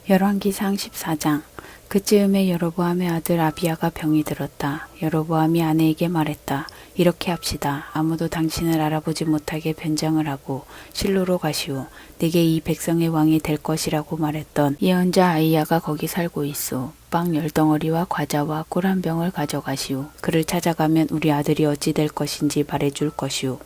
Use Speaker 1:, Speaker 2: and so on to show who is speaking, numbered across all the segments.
Speaker 1: 열왕기상 14장. 그즈음에 여로보암의 아들 아비야가 병이 들었다. 여로보암이 아내에게 말했다. 이렇게 합시다. 아무도 당신을 알아보지 못하게 변장을 하고 실로로 가시오. 내게 이 백성의 왕이 될 것이라고 말했던 예언자 아이야가 거기 살고 있소. 빵 10덩어리와 과자와 꿀 한 병을 가져가시오. 그를 찾아가면 우리 아들이 어찌 될 것인지 말해줄 것이오.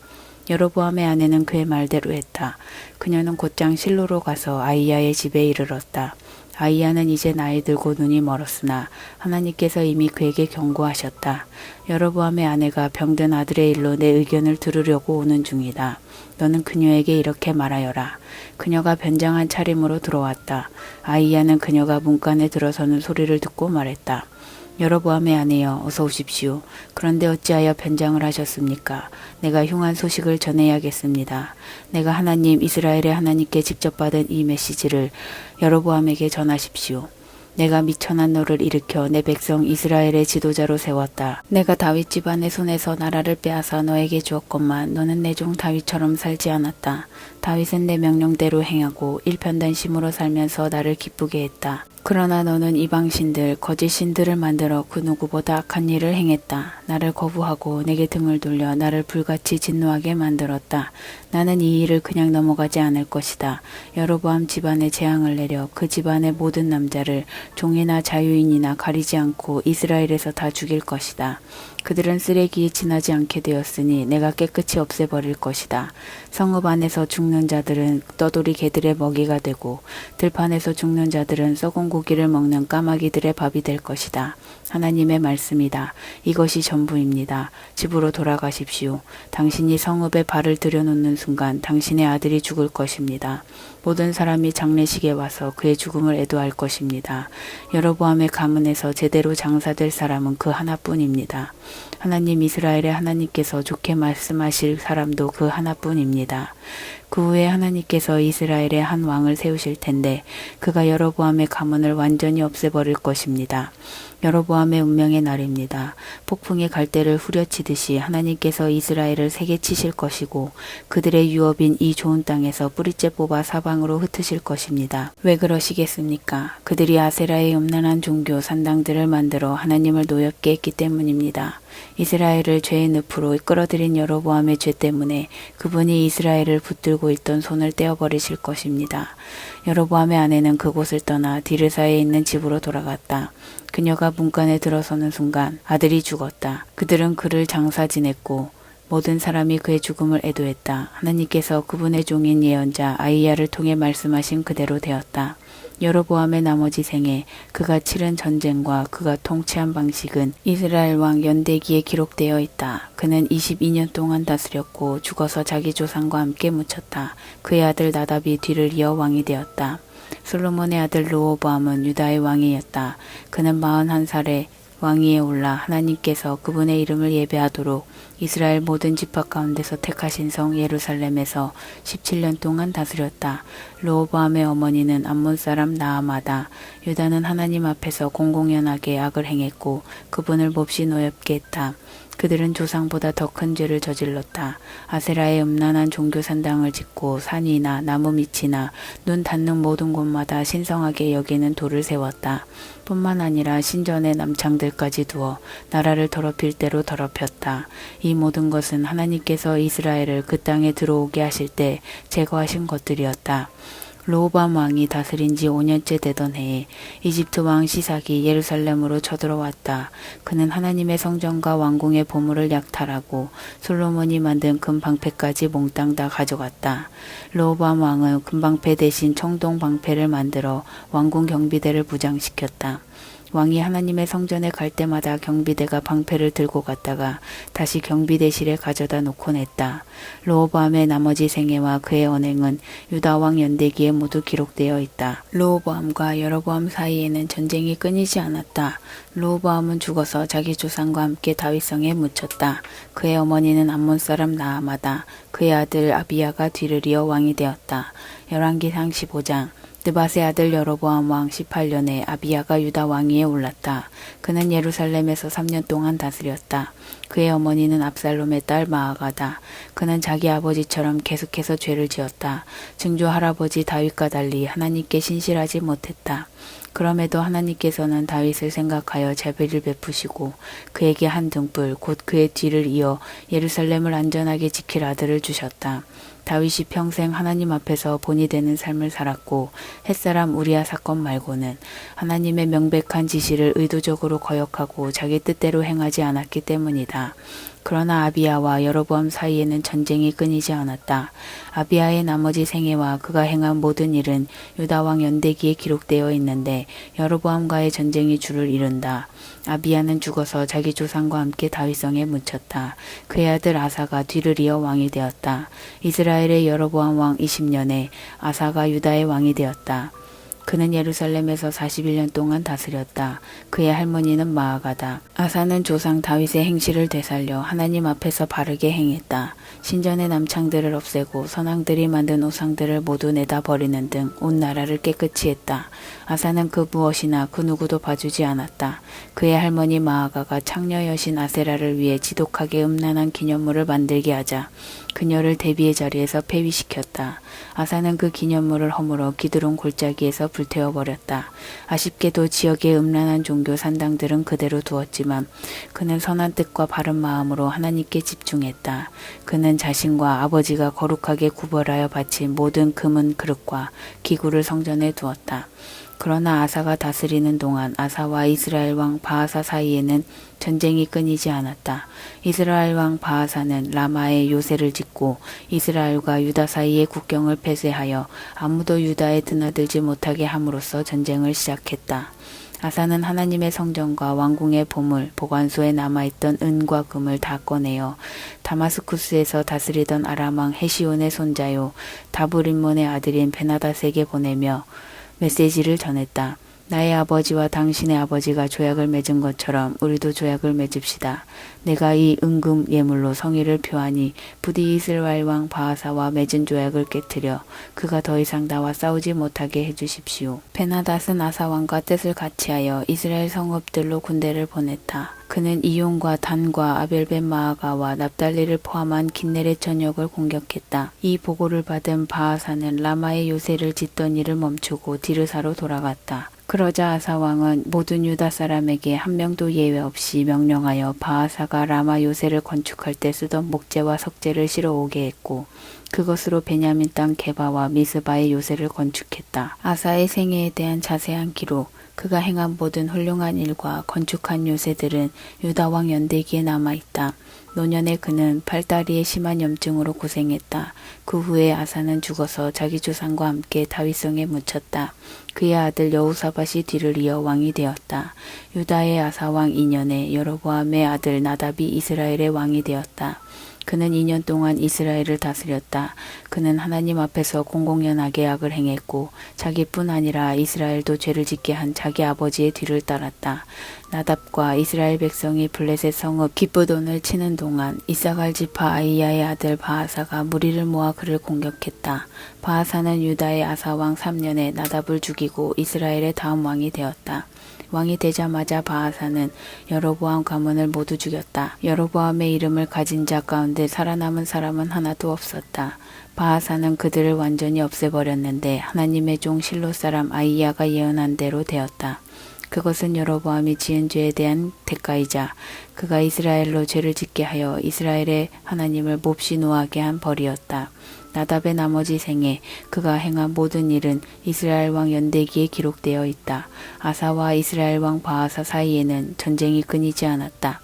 Speaker 1: 여로보암의 아내는 그의 말대로 했다. 그녀는 곧장 실로로 가서 아이야의 집에 이르렀다. 아이야는 이제 나이 들고 눈이 멀었으나 하나님께서 이미 그에게 경고하셨다. 여로보암의 아내가 병든 아들의 일로 내 의견을 들으려고 오는 중이다. 너는 그녀에게 이렇게 말하여라. 그녀가 변장한 차림으로 들어왔다. 아이야는 그녀가 문간에 들어서는 소리를 듣고 말했다. 여로보암의 아내여, 어서 오십시오. 그런데 어찌하여 변장을 하셨습니까? 내가 흉한 소식을 전해야겠습니다. 내가 하나님 이스라엘의 하나님께 직접 받은 이 메시지를 여로보암에게 전하십시오. 내가 미천한 너를 일으켜 내 백성 이스라엘의 지도자로 세웠다. 내가 다윗 집안의 손에서 나라를 빼앗아 너에게 주었건만 너는 내 종 다윗처럼 살지 않았다. 다윗은 내 명령대로 행하고 일편단심으로 살면서 나를 기쁘게 했다. 그러나 너는 이방신들, 거짓신들을 만들어 그 누구보다 악한 일을 행했다. 나를 거부하고 내게 등을 돌려 나를 불같이 진노하게 만들었다. 나는 이 일을 그냥 넘어가지 않을 것이다. 여로보암 집안에 재앙을 내려 그 집안의 모든 남자를 종이나 자유인이나 가리지 않고 이스라엘에서 다 죽일 것이다. 그들은 쓰레기에 지나지 않게 되었으니 내가 깨끗이 없애버릴 것이다. 성읍 안에서 죽는 자들은 떠돌이 개들의 먹이가 되고 들판에서 죽는 자들은 썩은 고기를 먹는 까마귀들의 밥이 될 것이다. 하나님의 말씀이다. 이것이 전부입니다. 집으로 돌아가십시오. 당신이 성읍에 발을 들여놓는 순간 당신의 아들이 죽을 것입니다. 모든 사람이 장례식에 와서 그의 죽음을 애도할 것입니다. 여로보암의 가문에서 제대로 장사될 사람은 그 하나뿐입니다. 하나님 이스라엘의 하나님께서 좋게 말씀하실 사람도 그 하나뿐입니다. 그 후에 하나님께서 이스라엘의 한 왕을 세우실 텐데 그가 여로보암의 가문을 완전히 없애버릴 것입니다. 여로보암의 운명의 날입니다. 폭풍이 갈대를 후려치듯이 하나님께서 이스라엘을 세게 치실 것이고 그들의 유업인 이 좋은 땅에서 뿌리째 뽑아 사방으로 흩으실 것입니다. 왜 그러시겠습니까? 그들이 아세라의 음란한 종교 산당들을 만들어 하나님을 노엽게 했기 때문입니다. 이스라엘을 죄의 늪으로 끌어들인 여로보암의 죄 때문에 그분이 이스라엘을 붙들고 있던 손을 떼어버리실 것입니다. 여로보암의 아내는 그곳을 떠나 디르사에 있는 집으로 돌아갔다. 그녀가 문간에 들어서는 순간 아들이 죽었다. 그들은 그를 장사 지냈고 모든 사람이 그의 죽음을 애도했다. 하나님께서 그분의 종인 예언자 아이야를 통해 말씀하신 그대로 되었다. 여로보암의 나머지 생에 그가 치른 전쟁과 그가 통치한 방식은 이스라엘 왕 연대기에 기록되어 있다. 그는 22년 동안 다스렸고 죽어서 자기 조상과 함께 묻혔다. 그의 아들 나답이 뒤를 이어 왕이 되었다. 솔로몬의 아들 르호보암은 유다의 왕이었다. 그는 41살에 왕위에 올라 하나님께서 그분의 이름을 예배하도록 이스라엘 모든 지파 가운데서 택하신 성 예루살렘에서 17년 동안 다스렸다. 르호보암의 어머니는 암몬 사람 나아마다. 유다는 하나님 앞에서 공공연하게 악을 행했고 그분을 몹시 노엽게 했다. 그들은 조상보다 더 큰 죄를 저질렀다. 아세라의 음란한 종교 산당을 짓고 산이나 나무 밑이나 눈 닿는 모든 곳마다 신성하게 여기는 돌을 세웠다. 뿐만 아니라 신전의 남창들까지 두어 나라를 더럽힐 대로 더럽혔다. 이 모든 것은 하나님께서 이스라엘을 그 땅에 들어오게 하실 때 제거하신 것들이었다. 르호보암 왕이 다스린 지 5년째 되던 해에 이집트 왕 시삭이 예루살렘으로 쳐들어왔다. 그는 하나님의 성전과 왕궁의 보물을 약탈하고 솔로몬이 만든 금방패까지 몽땅 다 가져갔다. 르호보암 왕은 금방패 대신 청동 방패를 만들어 왕궁 경비대를 부장시켰다. 왕이 하나님의 성전에 갈 때마다 경비대가 방패를 들고 갔다가 다시 경비대실에 가져다 놓곤 했다. 르호보암의 나머지 생애와 그의 언행은 유다 왕 연대기에 모두 기록되어 있다. 르호보암과 여로보암 사이에는 전쟁이 끊이지 않았다. 르호보암은 죽어서 자기 조상과 함께 다윗성에 묻혔다. 그의 어머니는 암몬 사람 나아마다. 그의 아들 아비야가 뒤를 이어 왕이 되었다. 열왕기상 15장. 느밧의 아들 여로보암 왕 18년에 아비야가 유다 왕위에 올랐다. 그는 예루살렘에서 3년 동안 다스렸다. 그의 어머니는 압살롬의 딸 마아가다. 그는 자기 아버지처럼 계속해서 죄를 지었다. 증조 할아버지 다윗과 달리 하나님께 신실하지 못했다. 그럼에도 하나님께서는 다윗을 생각하여 자비를 베푸시고 그에게 한 등불 곧 그의 뒤를 이어 예루살렘을 안전하게 지킬 아들을 주셨다. 다윗이 평생 하나님 앞에서 본이 되는 삶을 살았고 햇사람 우리아 사건 말고는 하나님의 명백한 지시를 의도적으로 거역하고 자기 뜻대로 행하지 않았기 때문이다. 그러나 아비야와 여로보암 사이에는 전쟁이 끊이지 않았다. 아비야의 나머지 생애와 그가 행한 모든 일은 유다왕 연대기에 기록되어 있는데 여로보암과의 전쟁이 주를 이룬다. 아비야는 죽어서 자기 조상과 함께 다윗성에 묻혔다. 그의 아들 아사가 뒤를 이어 왕이 되었다. 이스라엘의 여로보암 왕 20년에 아사가 유다의 왕이 되었다. 그는 예루살렘에서 41년 동안 다스렸다. 그의 할머니는 마아가다. 아사는 조상 다윗의 행실을 되살려 하나님 앞에서 바르게 행했다. 신전의 남창들을 없애고 선왕들이 만든 우상들을 모두 내다 버리는 등 온 나라를 깨끗이 했다. 아사는 그 무엇이나 그 누구도 봐주지 않았다. 그의 할머니 마아가가 창녀 여신 아세라를 위해 지독하게 음란한 기념물을 만들게 하자 그녀를 대비의 자리에서 폐위시켰다. 아사는 그 기념물을 허물어 기드론 골짜기에서 불태워버렸다. 아쉽게도 지역의 음란한 종교 산당들은 그대로 두었지만 그는 선한 뜻과 바른 마음으로 하나님께 집중했다. 그는 자신과 아버지가 거룩하게 구별하여 바친 모든 금은 그릇과 기구를 성전에 두었다. 그러나 아사가 다스리는 동안 아사와 이스라엘 왕 바하사 사이에는 전쟁이 끊이지 않았다. 이스라엘 왕 바하사는 라마에 요새를 짓고 이스라엘과 유다 사이의 국경을 폐쇄하여 아무도 유다에 드나들지 못하게 함으로써 전쟁을 시작했다. 아사는 하나님의 성전과 왕궁의 보물, 보관소에 남아있던 은과 금을 다 꺼내어 다마스쿠스에서 다스리던 아람왕 헤시온의 손자요 다브림몬의 아들인 베나닷에게 보내며 메시지를 전했다. 나의 아버지와 당신의 아버지가 조약을 맺은 것처럼 우리도 조약을 맺읍시다. 내가 이 은금 예물로 성의를 표하니 부디 이스라엘 왕 바하사와 맺은 조약을 깨뜨려 그가 더 이상 나와 싸우지 못하게 해주십시오. 베나닷은 아사 왕과 뜻을 같이하여 이스라엘 성읍들로 군대를 보냈다. 그는 이용과 단과 아벨벳 마아가와 납달리를 포함한 긴네렛 전역을 공격했다. 이 보고를 받은 바하사는 라마의 요새를 짓던 일을 멈추고 디르사로 돌아갔다. 그러자 아사 왕은 모든 유다 사람에게 한 명도 예외 없이 명령하여 바하사가 라마 요새를 건축할 때 쓰던 목재와 석재를 실어오게 했고 그것으로 베냐민 땅 게바와 미스바의 요새를 건축했다. 아사의 생애에 대한 자세한 기록, 그가 행한 모든 훌륭한 일과 건축한 요새들은 유다왕 연대기에 남아있다. 노년에 그는 팔다리에 심한 염증으로 고생했다. 그 후에 아사는 죽어서 자기 조상과 함께 다윗성에 묻혔다. 그의 아들 여호사밧이 뒤를 이어 왕이 되었다. 유다의 아사왕 2년에 여로보암의 아들 나답이 이스라엘의 왕이 되었다. 그는 2년 동안 이스라엘을 다스렸다. 그는 하나님 앞에서 공공연하게 악을 행했고 자기뿐 아니라 이스라엘도 죄를 짓게 한 자기 아버지의 뒤를 따랐다. 나답과 이스라엘 백성이 블레셋 성읍 기브돈을 치는 동안 이사갈 지파 아이야의 아들 바하사가 무리를 모아 그를 공격했다. 바하사는 유다의 아사왕 3년에 나답을 죽이고 이스라엘의 다음 왕이 되었다. 왕이 되자마자 바하사는 여로보암 가문을 모두 죽였다. 여로보암의 이름을 가진 자 가운데 살아남은 사람은 하나도 없었다. 바하사는 그들을 완전히 없애버렸는데 하나님의 종 실로 사람 아이야가 예언한 대로 되었다. 그것은 여로보암이 지은 죄에 대한 대가이자 그가 이스라엘로 죄를 짓게 하여 이스라엘의 하나님을 몹시 노하게 한 벌이었다. 나답의 나머지 생에 그가 행한 모든 일은 이스라엘 왕 연대기에 기록되어 있다. 아사와 이스라엘 왕 바하사 사이에는 전쟁이 끊이지 않았다.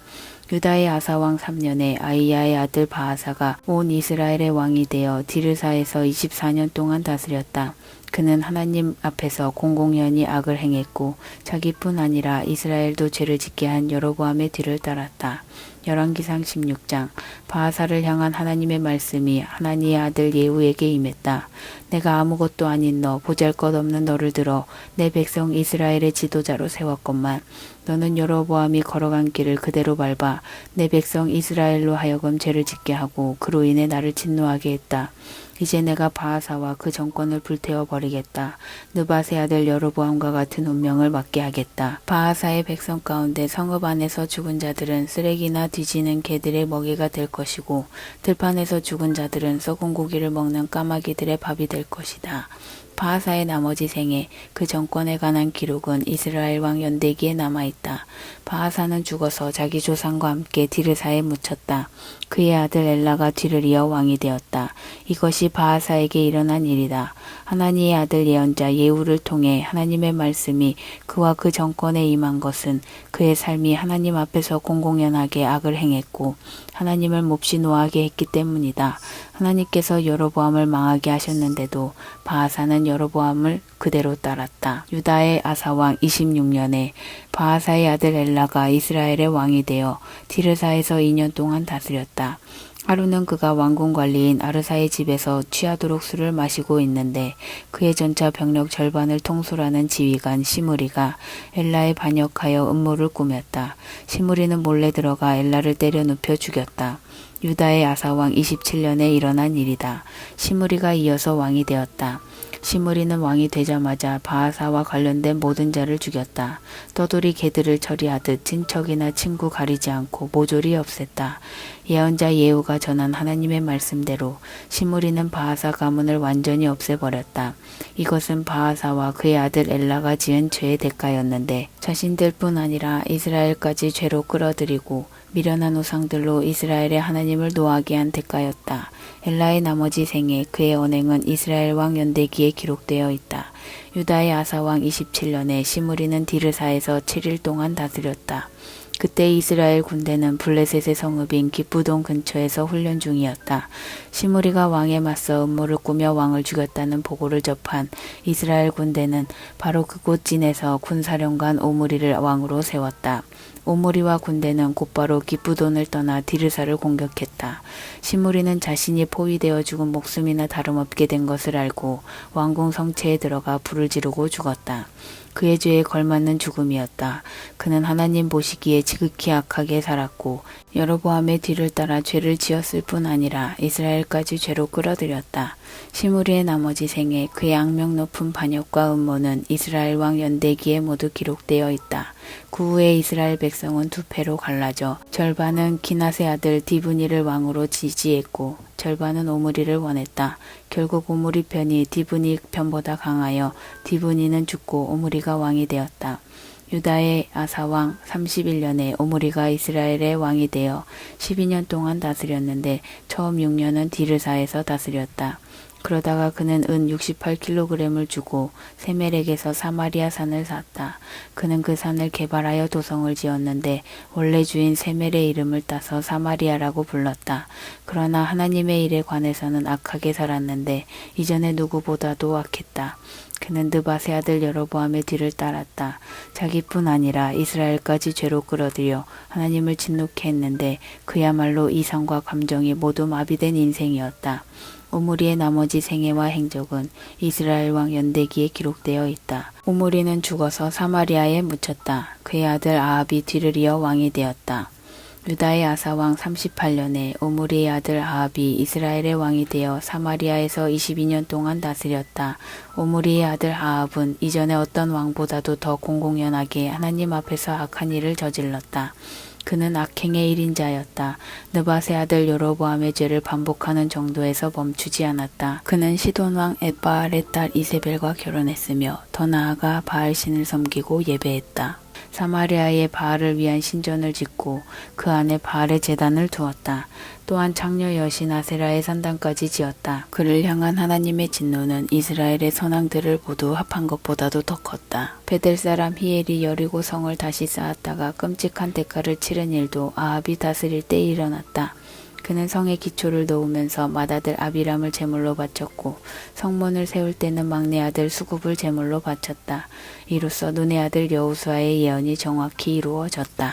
Speaker 1: 유다의 아사왕 3년에 아이야의 아들 바하사가 온 이스라엘의 왕이 되어 디르사에서 24년 동안 다스렸다. 그는 하나님 앞에서 공공연히 악을 행했고 자기뿐 아니라 이스라엘도 죄를 짓게 한 여로보암의 뒤를 따랐다. 열왕기상 16장 바하사를 향한 하나님의 말씀이 하나니의 아들 예후에게 임했다. 내가 아무것도 아닌 너 보잘것없는 너를 들어 내 백성 이스라엘의 지도자로 세웠건만 너는 여로보암이 걸어간 길을 그대로 밟아 내 백성 이스라엘로 하여금 죄를 짓게 하고 그로 인해 나를 진노하게 했다. 이제 내가 바하사와 그 정권을 불태워 버리겠다. 느밧의 아들 여로보암과 같은 운명을 맞게 하겠다. 바하사의 백성 가운데 성읍 안에서 죽은 자들은 쓰레기나 뒤지는 개들의 먹이가 될 것이고 들판에서 죽은 자들은 썩은 고기를 먹는 까마귀들의 밥이 될 것이다. 바하사의 나머지 생애 그 정권에 관한 기록은 이스라엘 왕 연대기에 남아있다. 바하사는 죽어서 자기 조상과 함께 디르사에 묻혔다. 그의 아들 엘라가 뒤를 이어 왕이 되었다. 이것이 바하사에게 일어난 일이다. 하나니의 아들 예언자 예후를 통해 하나님의 말씀이 그와 그 정권에 임한 것은 그의 삶이 하나님 앞에서 공공연하게 악을 행했고 하나님을 몹시 노하게 했기 때문이다. 하나님께서 여로보암을 망하게 하셨는데도 바하사는 여로보암을 그대로 따랐다. 유다의 아사왕 26년에 바하사의 아들 엘라가 이스라엘의 왕이 되어 디르사에서 2년 동안 다스렸다. 하루는 그가 왕궁 관리인 아르사의 집에서 취하도록 술을 마시고 있는데 그의 전차 병력 절반을 통솔하는 지휘관 시므리가 엘라에 반역하여 음모를 꾸몄다. 시므리는 몰래 들어가 엘라를 때려 눕혀 죽였다. 유다의 아사왕 27년에 일어난 일이다. 시므리가 이어서 왕이 되었다. 시므리는 왕이 되자마자 바하사와 관련된 모든 자를 죽였다. 떠돌이 개들을 처리하듯 친척이나 친구 가리지 않고 모조리 없앴다. 예언자 예후가 전한 하나님의 말씀대로 시므리는 바하사 가문을 완전히 없애버렸다. 이것은 바하사와 그의 아들 엘라가 지은 죄의 대가였는데 자신들뿐 아니라 이스라엘까지 죄로 끌어들이고 미련한 우상들로 이스라엘의 하나님을 노하게 한 대가였다. 엘라의 나머지 생에 그의 언행은 이스라엘 왕 연대기에 기록되어 있다. 유다의 아사왕 27년에 시므리는 디르사에서 7일 동안 다스렸다. 그때 이스라엘 군대는 블레셋의 성읍인 기브돈 근처에서 훈련 중이었다. 시므리가 왕에 맞서 음모를 꾸며 왕을 죽였다는 보고를 접한 이스라엘 군대는 바로 그곳 진에서 군사령관 오므리를 왕으로 세웠다. 오므리와 군대는 곧바로 기브돈을 떠나 디르사를 공격했다. 시므리는 자신이 포위되어 죽은 목숨이나 다름없게 된 것을 알고 왕궁 성체에 들어가 불을 지르고 죽었다. 그의 죄에 걸맞는 죽음이었다. 그는 하나님 보시기에 지극히 악하게 살았고 여로보암의 뒤를 따라 죄를 지었을 뿐 아니라 이스라엘까지 죄로 끌어들였다. 시므리의 나머지 생에 그의 악명 높은 반역과 음모는 이스라엘 왕 연대기에 모두 기록되어 있다. 그 후에 이스라엘 백성은 두 패로 갈라져 절반은 기낫의 아들 디브니를 왕으로 지지했고 절반은 오므리를 원했다. 결국 오므리 편이 디브니 편보다 강하여 디브니는 죽고 오므리가 왕이 되었다. 유다의 아사왕 31년에 오므리가 이스라엘의 왕이 되어 12년 동안 다스렸는데 처음 6년은 디르사에서 다스렸다. 그러다가 그는 은 68kg을 주고 세멜렉에서 사마리아 산을 샀다. 그는 그 산을 개발하여 도성을 지었는데 원래 주인 세멜의 이름을 따서 사마리아라고 불렀다. 그러나 하나님의 일에 관해서는 악하게 살았는데 이전에 누구보다도 악했다. 그는 느밧의 아들 여로보암의 뒤를 따랐다. 자기뿐 아니라 이스라엘까지 죄로 끌어들여 하나님을 진노케 했는데 그야말로 이성과 감정이 모두 마비된 인생이었다. 오므리의 나머지 생애와 행적은 이스라엘 왕 연대기에 기록되어 있다. 오므리는 죽어서 사마리아에 묻혔다. 그의 아들 아합이 뒤를 이어 왕이 되었다. 유다의 아사왕 38년에 오므리의 아들 아합이 이스라엘의 왕이 되어 사마리아에서 22년 동안 다스렸다. 오므리의 아들 아합은 이전에 어떤 왕보다도 더 공공연하게 하나님 앞에서 악한 일을 저질렀다. 그는 악행의 1인자였다. 느밧의 아들 여로보암의 죄를 반복하는 정도에서 멈추지 않았다. 그는 시돈 왕 엣바알의 딸 이세벨과 결혼했으며 더 나아가 바알신을 섬기고 예배했다. 사마리아에 바알을 위한 신전을 짓고 그 안에 바알의 제단을 두었다. 또한 창녀 여신 아세라의 산당까지 지었다. 그를 향한 하나님의 진노는 이스라엘의 선왕들을 모두 합한 것보다도 더 컸다. 베델 사람 히엘이 여리고 성을 다시 쌓았다가 끔찍한 대가를 치른 일도 아합이 다스릴 때 일어났다. 그는 성의 기초를 놓으면서 맏아들 아비람을 제물로 바쳤고 성문을 세울 때는 막내 아들 수굽을 제물로 바쳤다. 이로써 눈의 아들 여호수아의 예언이 정확히 이루어졌다.